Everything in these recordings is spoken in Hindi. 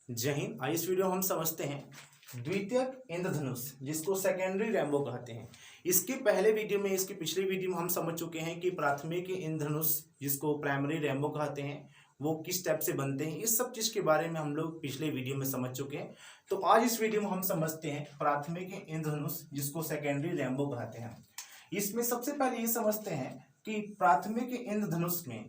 जय हिंद। आज इस वीडियो में हम समझते हैं द्वितीयक इंद्रधनुष, जिसको सेकेंडरी रेनबो कहते हैं। इसके पहले वीडियो में, इसकी पिछली वीडियो में हम समझ चुके हैं कि प्राथमिक इंद्रधनुष, जिसको प्राइमरी रेनबो कहते हैं, वो किस टाइप से बनते हैं। इस सब चीज के बारे में हम लोग पिछले वीडियो में समझ चुके हैं। तो आज इस वीडियो में हम समझते हैं प्राथमिक इंद्रधनुष, जिसको सेकेंडरी रेनबो कहते हैं। इसमें सबसे पहले ये समझते हैं कि प्राथमिक इंद्रधनुष में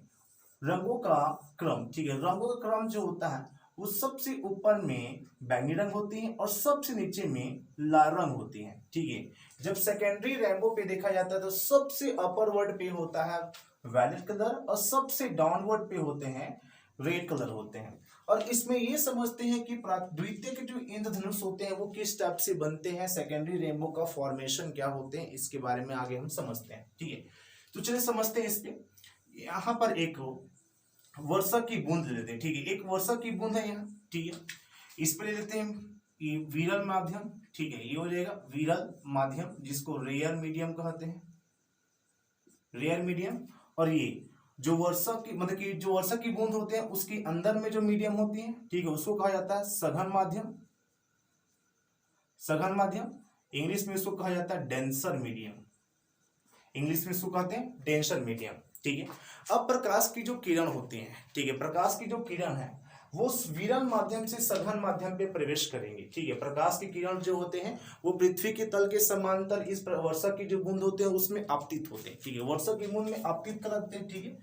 रंगों का क्रम, ठीक है, रंगों का क्रम जो होता है वो सबसे ऊपर में बैंगनी रंग होती है और सबसे नीचे में लाल रंग होती है। ठीक है, जब सेकेंडरी रेनबो पे देखा जाता है तो सबसे अपरवर्ड पे होता है वैलेट कलर और सबसे डाउनवर्ड पे होते हैं रेड कलर होते हैं। और इसमें ये समझते हैं कि द्वितीय के जो इंद्रधनुष होते हैं वो किस टाइप से बनते हैं, सेकेंडरी रेनबो का फॉर्मेशन क्या होते हैं, इसके बारे में आगे हम समझते हैं। ठीक है, तो चलिए समझते हैं। इसके यहाँ पर एक वर्षा की बूंद ले लेते हैं। ठीक है, एक वर्षा की बूंद है यहाँ। ठीक है, इस पे ले लेते हैं ये विरल माध्यम। ठीक है, ये हो जाएगा विरल माध्यम, जिसको रेयर मीडियम कहते हैं, रेयर मीडियम। और ये जो वर्षा की मतलब कि जो वर्षा की बूंद होते हैं उसके अंदर में जो मीडियम होती है, ठीक है, उसको कहा जाता है सघन माध्यम। सघन माध्यम इंग्लिश में इसको कहा जाता है डेंसर मीडियम। इंग्लिश में इसको कहते हैं डेंसर मीडियम। ठीक है, अब प्रकाश की जो किरण होती है, ठीक है, प्रकाश की जो किरण है वो विरल माध्यम से सघन माध्यम पे प्रवेश करेंगे। ठीक है, प्रकाश की किरण जो होते हैं वो पृथ्वी के तल के समांतर इस वर्षा की जो बूंद होते हैं उसमें आपतित होते हैं। ठीक है, वर्षा की बूंद में आपतित करते हैं। ठीक है,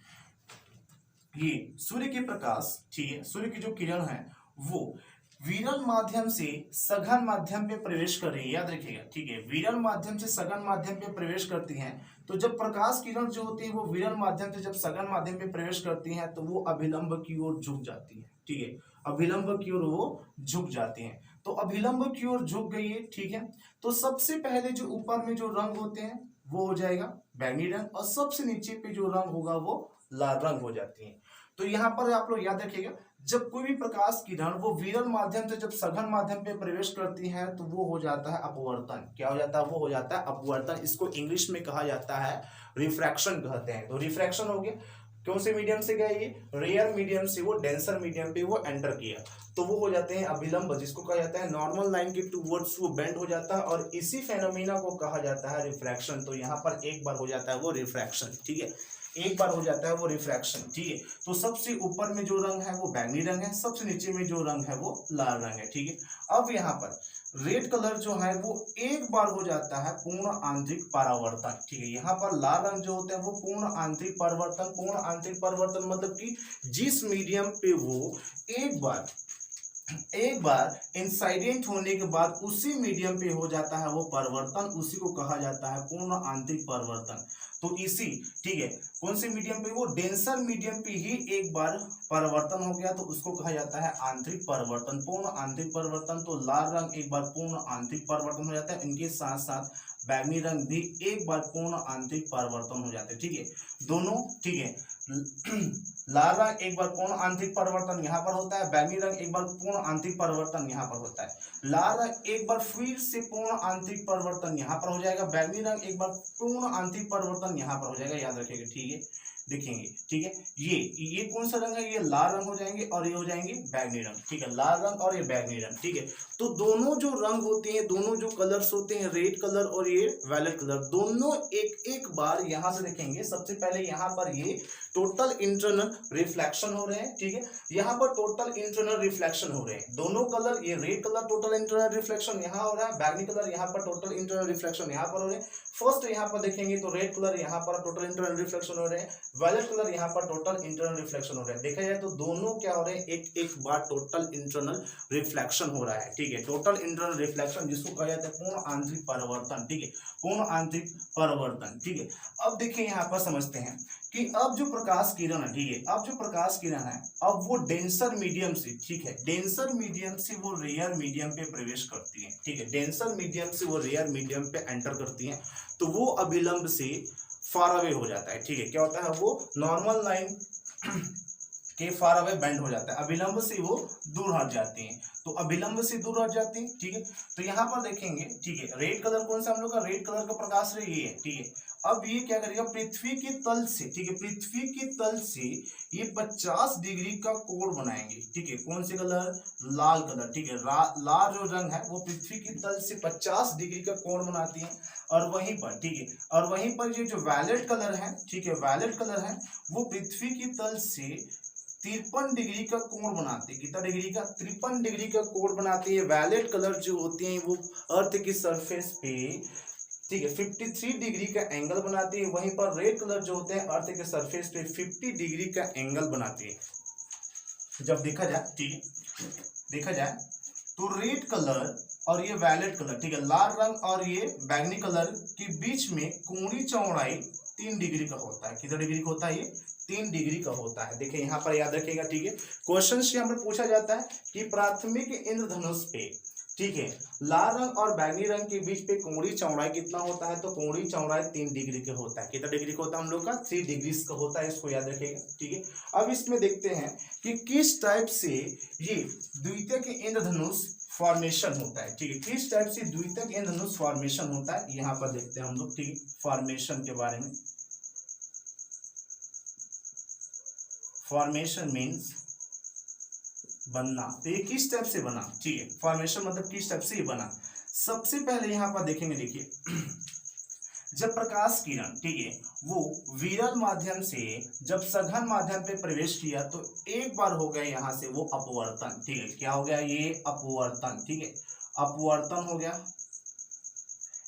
ये सूर्य के प्रकाश, ठीक है, सूर्य की जो किरण है वो विरल माध्यम से सघन माध्यम पे प्रवेश कर रही है, याद रखिएगा। ठीक है, विरल माध्यम से सघन माध्यम पे प्रवेश करती हैं, तो जब प्रकाश किरण जो होती है वो विरल माध्यम से जब सघन माध्यम पे प्रवेश करती हैं तो वो अभिलंब की ओर झुक जाती है। ठीक है, अभिलंब की ओर वो झुक जाती हैं, तो अभिलंब की ओर झुक गई है। ठीक है, तो सबसे पहले जो ऊपर में जो रंग होते हैं वो हो जाएगा बैंगनी रंग और सबसे नीचे पे जो रंग होगा वो लाल रंग हो जाती है। तो यहाँ पर आप लोग याद रखिएगा, जब कोई भी प्रकाश किरण वो विरल माध्यम से जब सघन माध्यम पे प्रवेश करती है तो वो हो जाता है अपवर्तन। क्या हो जाता है? वो हो जाता है अपवर्तन। इसको इंग्लिश में कहा जाता है रिफ्रैक्शन कहते हैं। तो रिफ्रैक्शन हो गया, कौन से मीडियम से गया ये? रेयर मीडियम से वो डेंसर मीडियम पे वो एंटर किया, तो वो हो जाते हैं अभिलंब, जिसको कहा जाता है नॉर्मल लाइन के टूवर्ड्स वो बेंड हो जाता है और इसी फेनोमेना को कहा जाता है रिफ्रैक्शन। तो यहाँ पर एक बार हो जाता है वो रिफ्रैक्शन। ठीक है, एक बार हो जाता है वो रिफ्रैक्शन। ठीक है, तो सबसे ऊपर में जो रंग है वो बैंगनी रंग है, सबसे नीचे में जो रंग है वो लाल रंग है। ठीक है, अब यहाँ पर रेड कलर जो है वो एक बार हो जाता है पूर्ण आंतरिक परावर्तन। ठीक है, यहाँ पर लाल रंग जो होता है वो पूर्ण आंतरिक परिवर्तन। पूर्ण आंतरिक परिवर्तन मतलब कि जिस मीडियम पे वो एक बार इंसाइडेंट होने के बाद उसी मीडियम पे हो जाता है वो परिवर्तन, उसी को कहा जाता है पूर्ण आंतरिक परिवर्तन। तो इसी, ठीक है, कौन से मीडियम पे? वो डेंसर मीडियम पे ही एक बार परिवर्तन हो गया तो उसको कहा जाता है आंतरिक परिवर्तन, पूर्ण आंतरिक परिवर्तन। तो लाल रंग एक बार पूर्ण आंतरिक परिवर्तन हो जाता है, इनके साथ साथ बैंगनी रंग भी एक बार पूर्ण आंतरिक परिवर्तन हो जाते हैं। ठीक है, दोनों, ठीक है, लाल रंग एक बार पूर्ण आंतरिक परिवर्तन यहाँ पर होता है, बैंगनी रंग एक बार पूर्ण आंतरिक परिवर्तन यहाँ पर होता है, लाल रंग एक बार फिर से पूर्ण आंतरिक परिवर्तन यहाँ पर हो जाएगा, बैंगनी रंग एक बार पूर्ण आंतरिक परिवर्तन यहाँ पर हो जाएगा। याद रखिएगा, ठीक है, देखेंगे। ठीक है, ये कौन सा रंग है? ये लाल रंग हो जाएंगे और ये हो जाएंगे बैंगनी रंग। ठीक है, लाल रंग और ये बैंगनी रंग। ठीक है, तो दोनों जो रंग होते हैं, दोनों जो कलर्स होते हैं, रेड कलर और ये वायलेट कलर, दोनों एक एक बार यहां से देखेंगे। सबसे पहले यहाँ पर ये टोटल इंटरनल रिफ्लेक्शन हो रहे हैं। ठीक है, यहाँ पर टोटल इंटरनल रिफ्लेक्शन हो रहे हैं, दोनों कलर, ये red colour total internal reflection यहाँ हो रहा है, बैंगनी कलर यहाँ पर टोटल इंटरनल रिफ्लेक्शन यहाँ पर हो रहे हैं। फर्स्ट यहाँ पर देखेंगे तो रेड कलर यहाँ पर टोटल इंटरनल रिफ्लेक्शन हो रहे हैं, वायलेट कलर यहाँ पर टोटल इंटरनल रिफ्लेक्शन हो रहा है। देखा जाए तो दोनों क्या हो रहे हैं? एक एक बार टोटल इंटरनल रिफ्लेक्शन हो रहा है। ठीक है, टोटल इंटरनल रिफ्लेक्शन, जिसको कहा जाता है पूर्ण आंतरिक परिवर्तन। ठीक है, पूर्ण आंतरिक परिवर्तन। ठीक है, अब देखिए यहाँ पर समझते हैं कि अब जो प्रकाश किरण है, ठीक है, अब जो प्रकाश किरण है अब वो डेंसर मीडियम से, ठीक है, डेंसर मीडियम से वो रेयर मीडियम पे प्रवेश करती है। ठीक है, डेंसर मीडियम से वो रेयर मीडियम पे एंटर करती है तो वो अभिलंब से फार अवे हो जाता है। ठीक है, क्या होता है? वो नॉर्मल लाइन के फार अवे बेंड हो जाता है, अभिलंब से वो दूर हट जाती हैं। तो अभिलंब से दूर हट जाती है, ठीक है। तो यहाँ पर देखेंगे, ठीक है, रेड कलर कौन सा हम लोग का, रेड कलर का प्रकाश रे ये है, ठीक है। अब ये क्या करेगा, पृथ्वी के तल से, ठीक है, पृथ्वी के तल से ये 50 डिग्री का कोण बनाएंगे, ठीक है। कौन से कलर, लाल कलर, ठीक है। लाल जो रंग है वो पृथ्वी के तल से 50 डिग्री का कोण बनाती है। और वहीं पर, ठीक है, और वहीं पर ये जो वैलेट कलर है, ठीक है, वैलेट कलर है वो पृथ्वी की तल से 53 डिग्री का कोण बनाते हैं। कितना डिग्री का, 53 डिग्री का कोण बनाते हैं। वैलेट कलर जो होते हैं वो अर्थ की सरफेस पे, ठीक है, 53 डिग्री का एंगल बनाती है। वहीं पर रेड कलर जो होते हैं अर्थ के सरफेस पे 50 डिग्री का एंगल बनाते हैं। जब देखा जाए, ठीक है, देखा जाए तो रेड कलर और ये वैलेट कलर, ठीक है, लाल रंग और ये बैंगनी कलर के बीच में कोणीय चौड़ाई 3 डिग्री का होता है। कितना डिग्री का होता है, ये 3 डिग्री का होता है। देखिए यहाँ पर याद रखिएगा, ठीक है। क्वेश्चन से यहाँ पर पूछा जाता है कि प्राथमिक इंद्रधनुष पे, ठीक है, लाल रंग और बैंगनी रंग के बीच पे कोणीय चौड़ाई कितना होता है, तो कोणीय चौड़ाई 3 डिग्री का होता है। कितना डिग्री का होता है हम लोग का, 3 डिग्री का होता है, इसको याद रखिएगा, ठीक है। अब इसमें देखते हैं कि किस टाइप से ये द्वितीयक इंद्रधनुष फॉर्मेशन होता है, ठीक है, किस टाइप से द्वितीयक इंद्रधनुष फॉर्मेशन होता है, यहाँ पर देखते हैं हम लोग, ठीक है, फॉर्मेशन के बारे में। फॉर्मेशन मीन्स बनना। तो ये किस टाइप से बना, ठीक है, फॉर्मेशन मतलब किस टाइप से ये बना। सबसे पहले यहाँ पर देखेंगे, देखिए जब प्रकाश किरण, ठीक है, वो विरल माध्यम से जब सघन माध्यम पे प्रवेश किया तो एक बार हो गया यहाँ से वो अपवर्तन, ठीक है, क्या हो गया, ये अपवर्तन, ठीक है, अपवर्तन हो गया,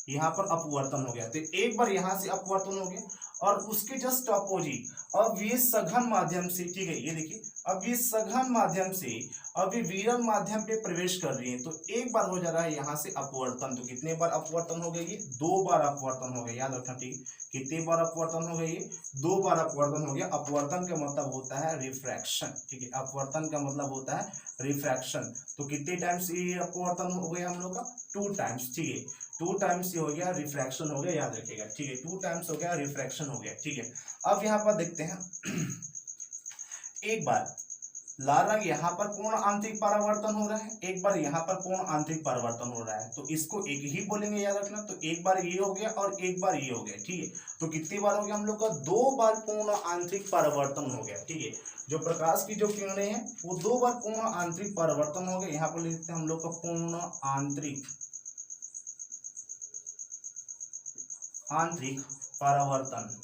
यहाँ पर अपवर्तन हो गया। तो एक बार यहाँ से अपवर्तन हो गया और उसके जस्ट अपोजिट अब ये सघन माध्यम से, ठीक है, ये देखिए अब ये सघन माध्यम से अब ये विरल माध्यम पे प्रवेश कर रही है तो एक बार हो जा रहा है यहाँ से अपवर्तन। तो कितने बार अपवर्तन हो गया, ये 2 बार अपवर्तन हो गया, याद रखना, ठीक है, कितने बार अपवर्तन हो गया, ये 2 बार अपवर्तन हो गया। अपवर्तन का मतलब होता है रिफ्रैक्शन, ठीक है, अपवर्तन का मतलब होता है रिफ्रैक्शन। तो कितने टाइम्स ये अपवर्तन हो गया हम लोग का, 2 टाइम्स, ठीक है, 2 टाइम्स ये हो गया, रिफ्रैक्शन हो गया, याद रखिएगा, ठीक है, 2 टाइम्स हो गया, रिफ्रैक्शन हो गया, ठीक है। अब यहाँ पर देखते हैं एक बार लाल रंग यहाँ पर पूर्ण आंतरिक परावर्तन हो रहा है, एक बार यहाँ पर पूर्ण आंतरिक परावर्तन हो रहा है, तो इसको एक ही बोलेंगे, याद रखना। तो एक बार ये हो गया और एक बार ये हो गया, ठीक है। तो कितनी बार हो गया हम लोग का, 2 बार पूर्ण आंतरिक परावर्तन हो गया, ठीक है। जो प्रकाश की जो किरणें हैं वो 2 बार पूर्ण आंतरिक परावर्तन हो गया। यहाँ पर लिखते हैं हम लोग का पूर्ण आंतरिक परावर्तन,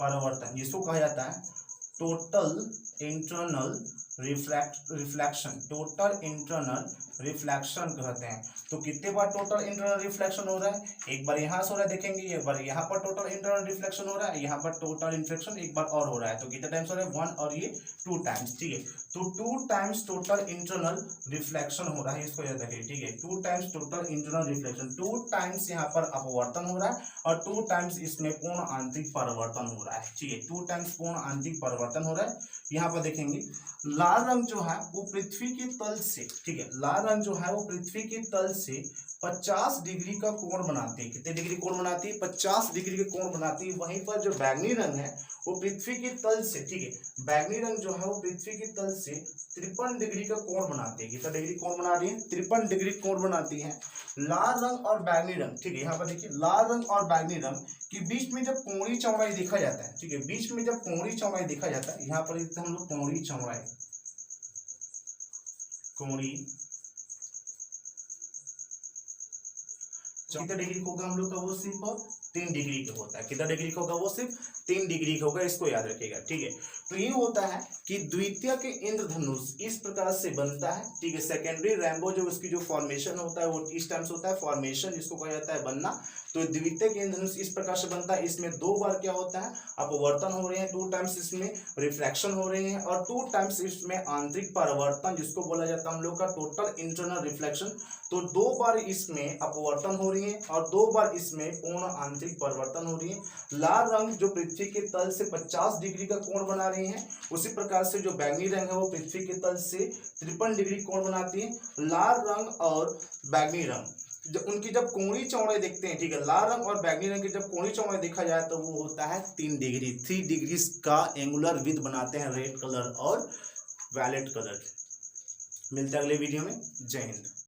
परावर्तन जिसको कहा जाता है total internal reflection, total internal reflection कहते हैं। तो कितने बार टोटल इंटरनल रिफ्लेक्शन हो रहा है, एक बार यहाँ से हो रहा है, देखेंगे एक बार यहाँ पर टोटल इंटरनल रिफ्लेक्शन हो रहा है, यहाँ पर टोटल रिफ्लेक्शन एक बार और हो रहा है। तो कितने टाइम्स हो रहा है, 1 और ये 2 टाइम्स, ठीक है। तो 2 टाइम्स टोटल इंटरनल रिफ्लेक्शन हो रहा है, इसको याद रखिए, ठीक है, 2 times total internal reflection, 2 times यहाँ पर अपवर्तन हो रहा है और 2 टाइम्स इसमें पूर्ण आंतरिक परावर्तन हो रहा है, ठीक है, 2 टाइम्स पूर्ण आंतरिक परावर्तन हो रहा है। यहाँ पर देखेंगे लाल रंग जो है वो पृथ्वी के तल से, ठीक है, लाल रंग जो है वो पृथ्वी के तल से 50 डिग्री का कोण बनाती है। कितने डिग्री कोण बनाती है, 50 डिग्री का कोण बनाती है। वहीं पर जो बैंगनी रंग है वो पृथ्वी के तल से, ठीक है, बैंगनी रंग जो है वो पृथ्वी के तल से 53 डिग्री का कोण बनाती है। कितना डिग्री कोण बना रही है, 53 डिग्री कोण बनाती है। लाल रंग और बैंगनी रंग, ठीक है, यहाँ पर देखिए लाल रंग और बैंगनी रंग के बीच में जब कोणीय चौड़ाई देखा जाता है, ठीक है, बीच में जब कोणीय चौड़ाई देखा जाता है, यहाँ पर हम लोग कोणीय चौड़ाई, कोणीय कितना डिग्री का होगा हम लोग का, वो सिर्फ 3 डिग्री का होता है। कितना डिग्री का होगा, वो सिर्फ 3 डिग्री का होगा, इसको याद रखिएगा, ठीक है। तो ये होता है कि द्वितीयक इंद्रधनुष इस प्रकार से बनता है, ठीक है। सेकेंडरी रेनबो जो उसकी जो फॉर्मेशन होता है वो किस टाइम से होता है, फॉर्मेशन जिसको कहा जाता है बनना। तो द्वितीयक इंद्रधनुष इस प्रकार से बनता है। इसमें 2 बार क्या होता है, अपवर्तन हो रहे हैं, 2 टाइम्स इसमें रिफ्रैक्शन हो रहे हैं और 2 टाइम्स इसमें आंतरिक परावर्तन जिसको बोला जाता है हम लोग का टोटल इंटरनल रिफ्लेक्शन। तो 2 बार इसमें अपवर्तन हो रही है और 2 बार इसमें पूर्ण आंतरिक परिवर्तन हो रही है। लाल रंग जो पृथ्वी के तल से 50 डिग्री का कोण बना रही है, उसी प्रकार से जो बैंगनी रंग है वो पृथ्वी के तल से 53 डिग्री कोण बनाती है। लाल रंग और बैंगनी रंग जब उनकी जब कोणीय चौड़ाई देखते हैं, ठीक है, लाल रंग और बैंगनी रंग की जब कोणीय चौड़ाई देखा जाए तो वो होता है 3 डिग्री, 3 डिग्री का एंगुलर विड्थ बनाते हैं रेड कलर और वैलेट कलर। मिलते हैं अगले वीडियो में। जय हिंद।